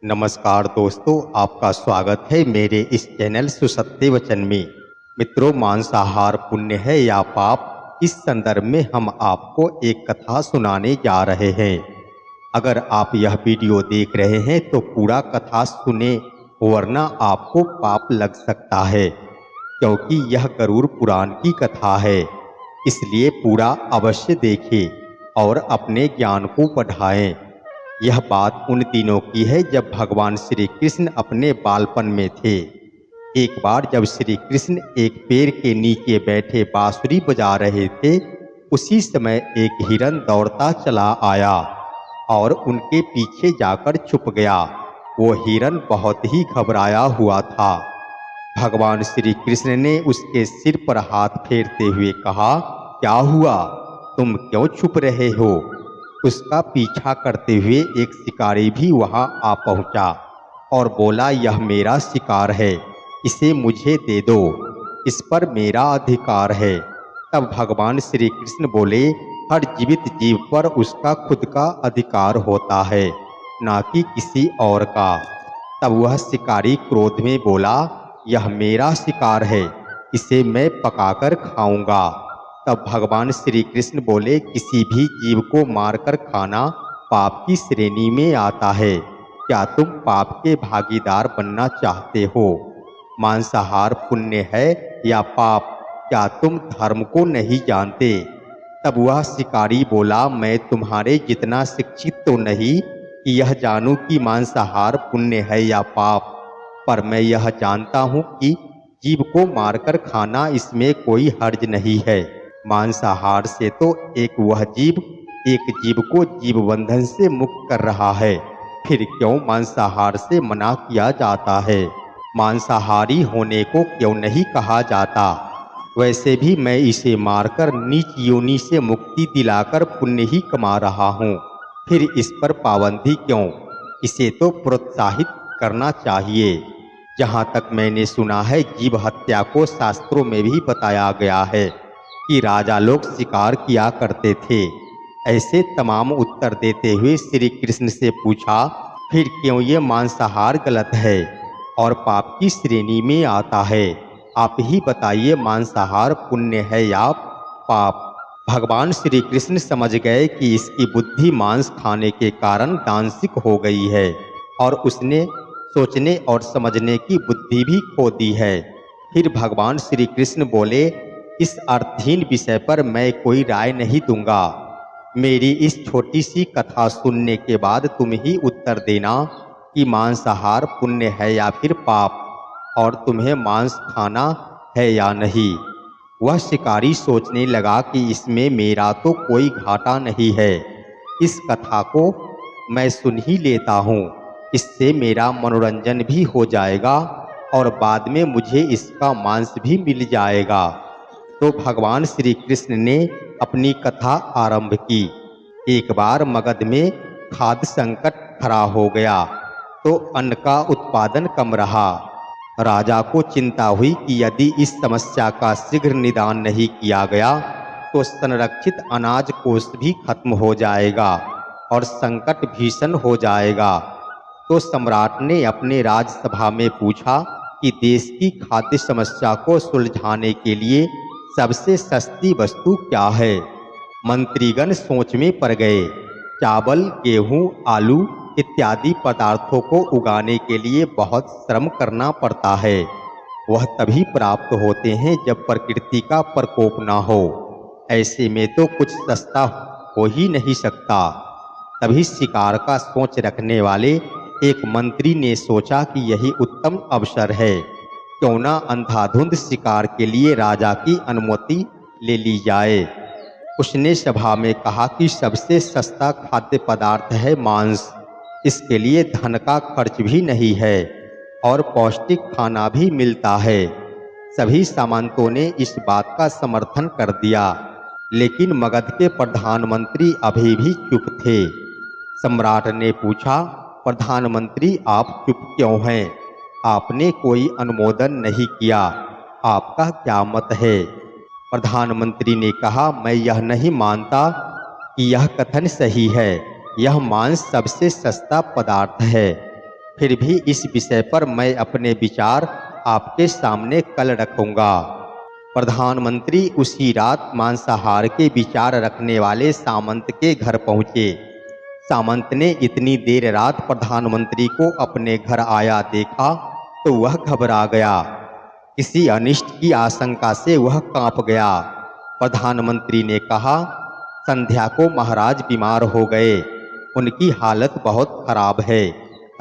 नमस्कार दोस्तों, आपका स्वागत है मेरे इस चैनल सुसत्य वचन में। मित्रों, मांसाहार पुण्य है या पाप, इस संदर्भ में हम आपको एक कथा सुनाने जा रहे हैं। अगर आप यह वीडियो देख रहे हैं तो पूरा कथा सुने, वरना आपको पाप लग सकता है, क्योंकि यह गरुड़ पुराण की कथा है। इसलिए पूरा अवश्य देखें और अपने ज्ञान को बढ़ाएं। यह बात उन दिनों की है जब भगवान श्री कृष्ण अपने बालपन में थे। एक बार जब श्री कृष्ण एक पेड़ के नीचे बैठे बांसुरी बजा रहे थे, उसी समय एक हिरन दौड़ता चला आया और उनके पीछे जाकर छुप गया। वो हिरन बहुत ही घबराया हुआ था। भगवान श्री कृष्ण ने उसके सिर पर हाथ फेरते हुए कहा, क्या हुआ, तुम क्यों छुप रहे हो? उसका पीछा करते हुए एक शिकारी भी वहां आ पहुंचा और बोला, यह मेरा शिकार है, इसे मुझे दे दो, इस पर मेरा अधिकार है। तब भगवान श्री कृष्ण बोले, हर जीवित जीव पर उसका खुद का अधिकार होता है, ना कि किसी और का। तब वह शिकारी क्रोध में बोला, यह मेरा शिकार है, इसे मैं पकाकर खाऊंगा। तब भगवान श्री कृष्ण बोले, किसी भी जीव को मारकर खाना पाप की श्रेणी में आता है। क्या तुम पाप के भागीदार बनना चाहते हो? मांसाहार पुण्य है या पाप, क्या तुम धर्म को नहीं जानते? तब वह शिकारी बोला, मैं तुम्हारे जितना शिक्षित तो नहीं कि यह जानूं कि मांसाहार पुण्य है या पाप, पर मैं यह जानता हूं कि जीव को मारकर खाना, इसमें कोई हर्ज नहीं है। मांसाहार से तो एक जीव को जीव बंधन से मुक्त कर रहा है, फिर क्यों मांसाहार से मना किया जाता है? मांसाहारी होने को क्यों नहीं कहा जाता? वैसे भी मैं इसे मारकर नीच योनि से मुक्ति दिलाकर पुण्य ही कमा रहा हूँ, फिर इस पर पाबंदी क्यों? इसे तो प्रोत्साहित करना चाहिए। जहाँ तक मैंने सुना है, जीव हत्या को शास्त्रों में भी बताया गया है कि राजा लोग शिकार किया करते थे। ऐसे तमाम उत्तर देते हुए श्री कृष्ण से पूछा, फिर क्यों ये मांसाहार गलत है और पाप की श्रेणी में आता है? आप ही बताइए, मांसाहार पुण्य है या पाप? भगवान श्री कृष्ण समझ गए कि इसकी बुद्धि मांस खाने के कारण दांशिक हो गई है और उसने सोचने और समझने की बुद्धि भी खो दी है। फिर भगवान श्री कृष्ण बोले, इस अर्थहीन विषय पर मैं कोई राय नहीं दूंगा। मेरी इस छोटी सी कथा सुनने के बाद तुम ही उत्तर देना कि मांसाहार पुण्य है या फिर पाप, और तुम्हें मांस खाना है या नहीं। वह शिकारी सोचने लगा कि इसमें मेरा तो कोई घाटा नहीं है, इस कथा को मैं सुन ही लेता हूँ, इससे मेरा मनोरंजन भी हो जाएगा और बाद में मुझे इसका मांस भी मिल जाएगा। तो भगवान श्री कृष्ण ने अपनी कथा आरंभ की। एक बार मगध में खाद्य संकट खड़ा हो गया, तो अन्न का उत्पादन कम रहा। राजा को चिंता हुई कि यदि इस समस्या का शीघ्र निदान नहीं किया गया तो संरक्षित अनाज कोष भी खत्म हो जाएगा और संकट भीषण हो जाएगा। तो सम्राट ने अपने राजसभा में पूछा कि देश की खाद्य समस्या को सुलझाने के लिए सबसे सस्ती वस्तु क्या है? मंत्रीगण सोच में पड़ गए। चावल, गेहूं, आलू इत्यादि पदार्थों को उगाने के लिए बहुत श्रम करना पड़ता है। वह तभी प्राप्त होते हैं जब प्रकृति का प्रकोप न हो। ऐसे में तो कुछ सस्ता हो ही नहीं सकता। तभी शिकार का सोच रखने वाले एक मंत्री ने सोचा कि यही उत्तम अवसर है, क्यों ना अंधाधुंध शिकार के लिए राजा की अनुमति ले ली जाए। उसने सभा में कहा कि सबसे सस्ता खाद्य पदार्थ है मांस। इसके लिए धन का खर्च भी नहीं है और पौष्टिक खाना भी मिलता है। सभी सामंतों ने इस बात का समर्थन कर दिया, लेकिन मगध के प्रधानमंत्री अभी भी चुप थे। सम्राट ने पूछा, प्रधानमंत्री आप चुप क्यों हैं? आपने कोई अनुमोदन नहीं किया, आपका क्या मत है? प्रधानमंत्री ने कहा, मैं यह नहीं मानता कि यह कथन सही है। यह मांस सबसे सस्ता पदार्थ है। फिर भी इस विषय पर मैं अपने विचार आपके सामने कल रखूंगा। प्रधानमंत्री उसी रात मांसाहार के विचार रखने वाले सामंत के घर पहुंचे। सामंत ने इतनी देर रात प्रधानमंत्री को अपने घर आया देखा तो वह घबरा गया। किसी अनिष्ट की आशंका से वह कांप गया। प्रधानमंत्री ने कहा, संध्या को महाराज बीमार हो गए, उनकी हालत बहुत खराब है।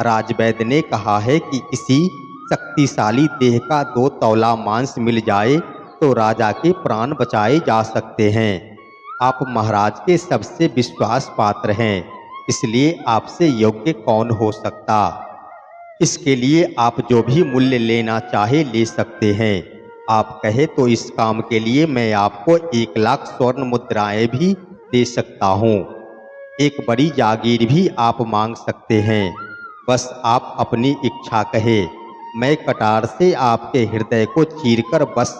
राजवैद्य ने कहा है कि किसी शक्तिशाली देह का 2 तौला मांस मिल जाए तो राजा के प्राण बचाए जा सकते हैं। आप महाराज के सबसे विश्वास पात्र हैं, इसलिए आपसे योग्य कौन हो सकता। इसके लिए आप जो भी मूल्य लेना चाहे ले सकते हैं। आप कहे तो इस काम के लिए मैं आपको 1 लाख स्वर्ण मुद्राएं भी दे सकता हूँ। एक बड़ी जागीर भी आप मांग सकते हैं। बस आप अपनी इच्छा कहे, मैं कटार से आपके हृदय को चीरकर बस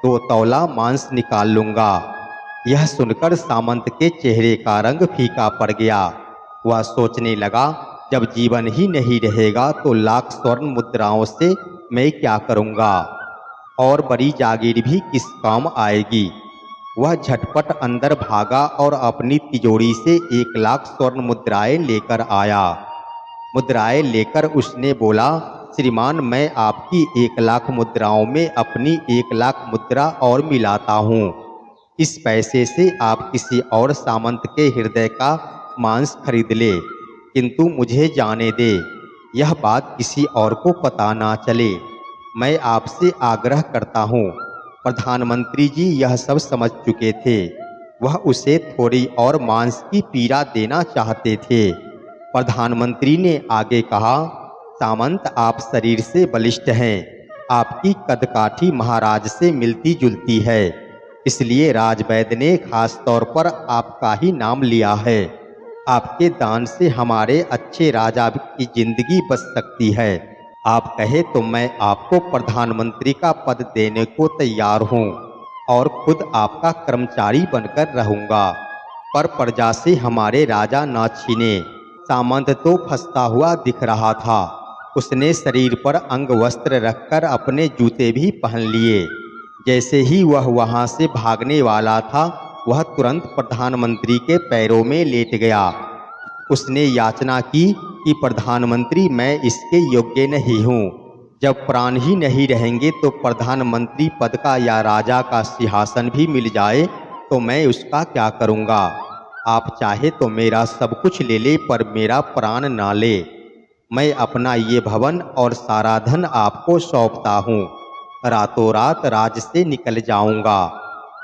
2 तौला मांस निकाल लूँगा। यह सुनकर सामंत के चेहरे का रंग फीका पड़ गया। वह सोचने लगा, जब जीवन ही नहीं रहेगा तो लाख स्वर्ण मुद्राओं से मैं क्या करूँगा, और बड़ी जागीर भी किस काम आएगी। वह झटपट अंदर भागा और अपनी तिजोरी से 1 लाख स्वर्ण मुद्राएं लेकर आया। मुद्राएं लेकर उसने बोला, श्रीमान, मैं आपकी 1 लाख मुद्राओं में अपनी 1 लाख मुद्रा और मिलाता हूँ। इस पैसे से आप किसी और सामंत के हृदय का मांस खरीद ले, किंतु मुझे जाने दे, यह बात किसी और को पता ना चले। मैं आपसे आग्रह करता हूँ। प्रधानमंत्री जी यह सब समझ चुके थे। वह उसे थोड़ी और मांस की पीड़ा देना चाहते थे। प्रधानमंत्री ने आगे कहा, सामंत, आप शरीर से बलिष्ठ हैं, आपकी कदकाठी महाराज से मिलती जुलती है, इसलिए राजवैद्य ने खास तौर पर आपका ही नाम लिया है। आपके दान से हमारे अच्छे राजा की जिंदगी बच सकती है। आप कहे तो मैं आपको प्रधानमंत्री का पद देने को तैयार हूँ और खुद आपका कर्मचारी बनकर रहूँगा, पर प्रजा से हमारे राजा ना छीने। सामंत तो फंसता हुआ दिख रहा था। उसने शरीर पर अंग वस्त्र रखकर अपने जूते भी पहन लिए। जैसे ही वह वहां से भागने वाला था, वह तुरंत प्रधानमंत्री के पैरों में लेट गया। उसने याचना की कि प्रधानमंत्री, मैं इसके योग्य नहीं हूँ। जब प्राण ही नहीं रहेंगे तो प्रधानमंत्री पद का या राजा का सिंहासन भी मिल जाए तो मैं उसका क्या करूँगा। आप चाहे तो मेरा सब कुछ ले ले, पर मेरा प्राण ना ले। मैं अपना ये भवन और सारा धन आपको सौंपता हूँ। रातों रात राज से निकल जाऊँगा।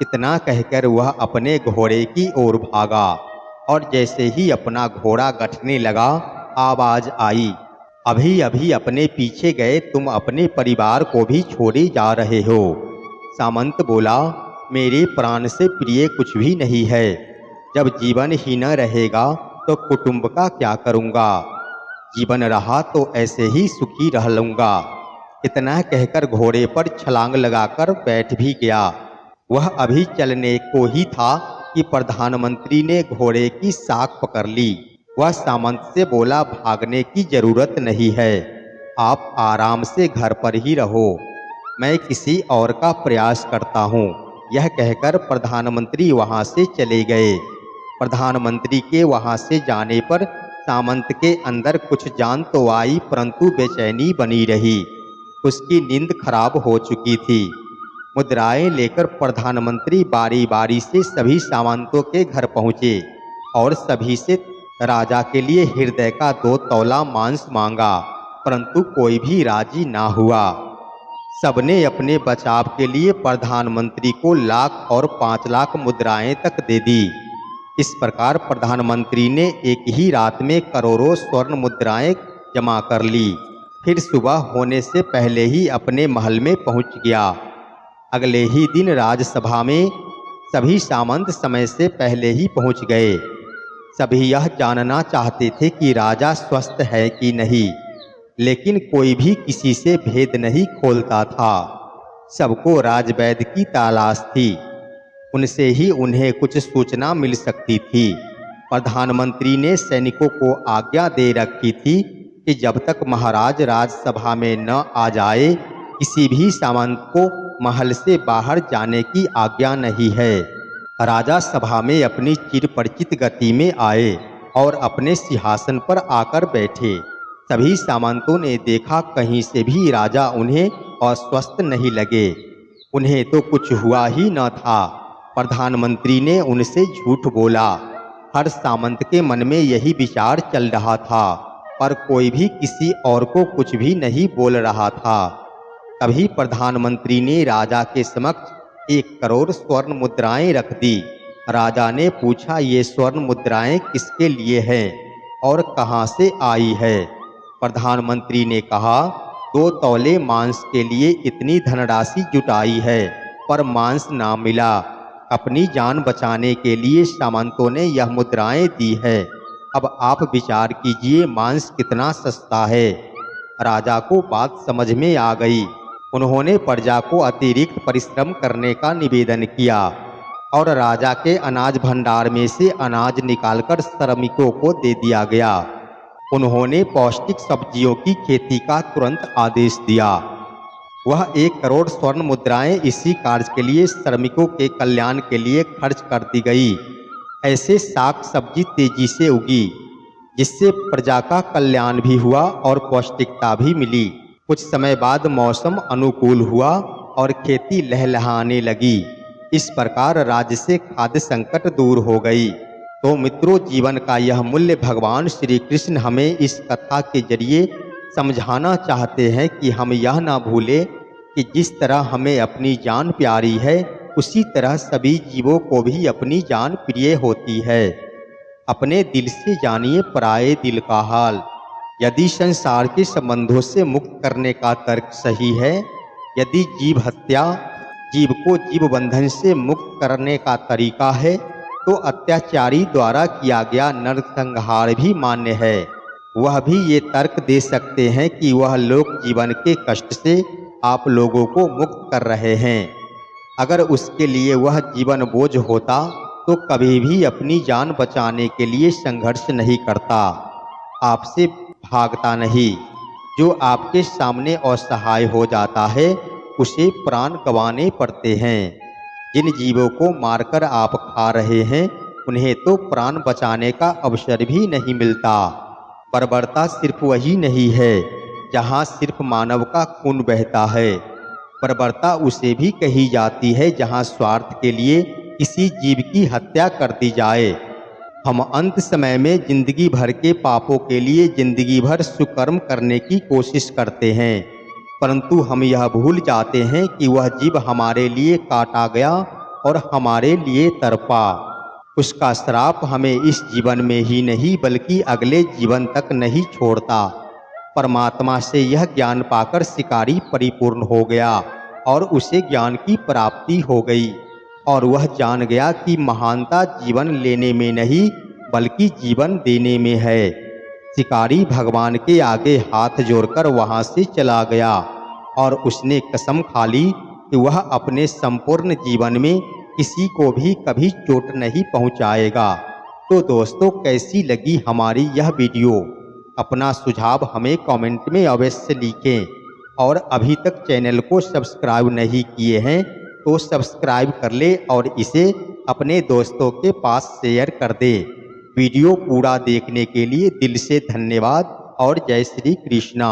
इतना कहकर वह अपने घोड़े की ओर भागा और जैसे ही अपना घोड़ा गठने लगा, आवाज आई, अभी अभी अपने पीछे गए तुम अपने परिवार को भी छोड़े जा रहे हो। सामंत बोला, मेरे प्राण से प्रिय कुछ भी नहीं है। जब जीवन ही न रहेगा तो कुटुंब का क्या करूँगा। जीवन रहा तो ऐसे ही सुखी रह लूँगा। इतना कहकर घोड़े पर छलांग लगाकर बैठ भी गया। वह अभी चलने को ही था कि प्रधानमंत्री ने घोड़े की साख पकड़ ली। वह सामंत से बोला, भागने की जरूरत नहीं है, आप आराम से घर पर ही रहो, मैं किसी और का प्रयास करता हूँ। यह कहकर प्रधानमंत्री वहाँ से चले गए। प्रधानमंत्री के वहाँ से जाने पर सामंत के अंदर कुछ जान तो आई, परंतु बेचैनी बनी रही। उसकी नींद खराब हो चुकी थी। मुद्राएं लेकर प्रधानमंत्री बारी बारी से सभी सामंतों के घर पहुँचे और सभी से राजा के लिए हृदय का 2 तौला मांस मांगा, परंतु कोई भी राजी ना हुआ। सबने अपने बचाव के लिए प्रधानमंत्री को लाख और 5 लाख मुद्राएं तक दे दी। इस प्रकार प्रधानमंत्री ने एक ही रात में करोड़ों स्वर्ण मुद्राएं जमा कर ली। फिर सुबह होने से पहले ही अपने महल में पहुंच गया। अगले ही दिन राजसभा में सभी सामंत समय से पहले ही पहुंच गए। सभी यह जानना चाहते थे कि राजा स्वस्थ है कि नहीं, लेकिन कोई भी किसी से भेद नहीं खोलता था। सबको राजवैद्य की तलाश थी, उनसे ही उन्हें कुछ सूचना मिल सकती थी। प्रधानमंत्री ने सैनिकों को आज्ञा दे रखी थी कि जब तक महाराज राजसभा में न आ जाए किसी भी सामंत को महल से बाहर जाने की आज्ञा नहीं है। राजा सभा में अपनी चिरपरिचित गति में आए और अपने सिंहासन पर आकर बैठे। सभी सामंतों ने देखा कहीं से भी राजा उन्हें अस्वस्थ नहीं लगे। उन्हें तो कुछ हुआ ही न था। प्रधानमंत्री ने उनसे झूठ बोला। हर सामंत के मन में यही विचार चल रहा था, पर कोई भी किसी और को कुछ भी नहीं बोल रहा था। तभी प्रधानमंत्री ने राजा के समक्ष 1 करोड़ स्वर्ण मुद्राएं रख दी। राजा ने पूछा, ये स्वर्ण मुद्राएं किसके लिए हैं और कहां से आई है? प्रधानमंत्री ने कहा, 2 तौले मांस के लिए इतनी धनराशि जुटाई है, पर मांस ना मिला। अपनी जान बचाने के लिए सामंतों ने यह मुद्राएं दी है। अब आप विचार कीजिए, मांस कितना सस्ता है। राजा को बात समझ में आ गई। उन्होंने प्रजा को अतिरिक्त परिश्रम करने का निवेदन किया और राजा के अनाज भंडार में से अनाज निकालकर श्रमिकों को दे दिया गया। उन्होंने पौष्टिक सब्जियों की खेती का तुरंत आदेश दिया। वह 1 करोड़ स्वर्ण मुद्राएं इसी कार्य के लिए श्रमिकों के कल्याण के लिए खर्च कर दी गई। ऐसे साग सब्जी तेजी से उगी, जिससे प्रजा का कल्याण भी हुआ और पौष्टिकता भी मिली। कुछ समय बाद मौसम अनुकूल हुआ और खेती लहलहाने लगी। इस प्रकार राज्य से खाद्य संकट दूर हो गई। तो मित्रों, जीवन का यह मूल्य भगवान श्री कृष्ण हमें इस कथा के जरिए समझाना चाहते हैं कि हम यह ना भूलें कि जिस तरह हमें अपनी जान प्यारी है, उसी तरह सभी जीवों को भी अपनी जान प्रिय होती है। अपने दिल से जानिए पराये दिल का हाल। यदि संसार के संबंधों से मुक्त करने का तर्क सही है, यदि जीव हत्या जीव को जीव बंधन से मुक्त करने का तरीका है, तो अत्याचारी द्वारा किया गया नरसंहार भी मान्य है। वह भी ये तर्क दे सकते हैं कि वह लोक जीवन के कष्ट से आप लोगों को मुक्त कर रहे हैं। अगर उसके लिए वह जीवन बोझ होता तो कभी भी अपनी जान बचाने के लिए संघर्ष नहीं करता, आपसे भागता नहीं। जो आपके सामने असहाय हो जाता है, उसे प्राण गंवाने पड़ते हैं। जिन जीवों को मारकर आप खा रहे हैं, उन्हें तो प्राण बचाने का अवसर भी नहीं मिलता। बर्बरता सिर्फ वही नहीं है जहाँ सिर्फ मानव का खून बहता है। बर्बरता उसे भी कही जाती है जहाँ स्वार्थ के लिए किसी जीव की हत्या कर दी जाए। हम अंत समय में जिंदगी भर के पापों के लिए जिंदगी भर सुकर्म करने की कोशिश करते हैं, परंतु हम यह भूल जाते हैं कि वह जीव हमारे लिए काटा गया और हमारे लिए तड़पा। उसका श्राप हमें इस जीवन में ही नहीं बल्कि अगले जीवन तक नहीं छोड़ता। परमात्मा से यह ज्ञान पाकर शिकारी परिपूर्ण हो गया और उसे ज्ञान की प्राप्ति हो गई और वह जान गया कि महानता जीवन लेने में नहीं बल्कि जीवन देने में है। शिकारी भगवान के आगे हाथ जोड़कर वहां से चला गया और उसने कसम खा ली कि वह अपने संपूर्ण जीवन में किसी को भी कभी चोट नहीं पहुंचाएगा। तो दोस्तों, कैसी लगी हमारी यह वीडियो? अपना सुझाव हमें कमेंट में अवश्य लिखें और अभी तक चैनल को सब्सक्राइब नहीं किए हैं तो सब्सक्राइब कर ले और इसे अपने दोस्तों के पास शेयर कर दे। वीडियो पूरा देखने के लिए दिल से धन्यवाद और जय श्री कृष्णा।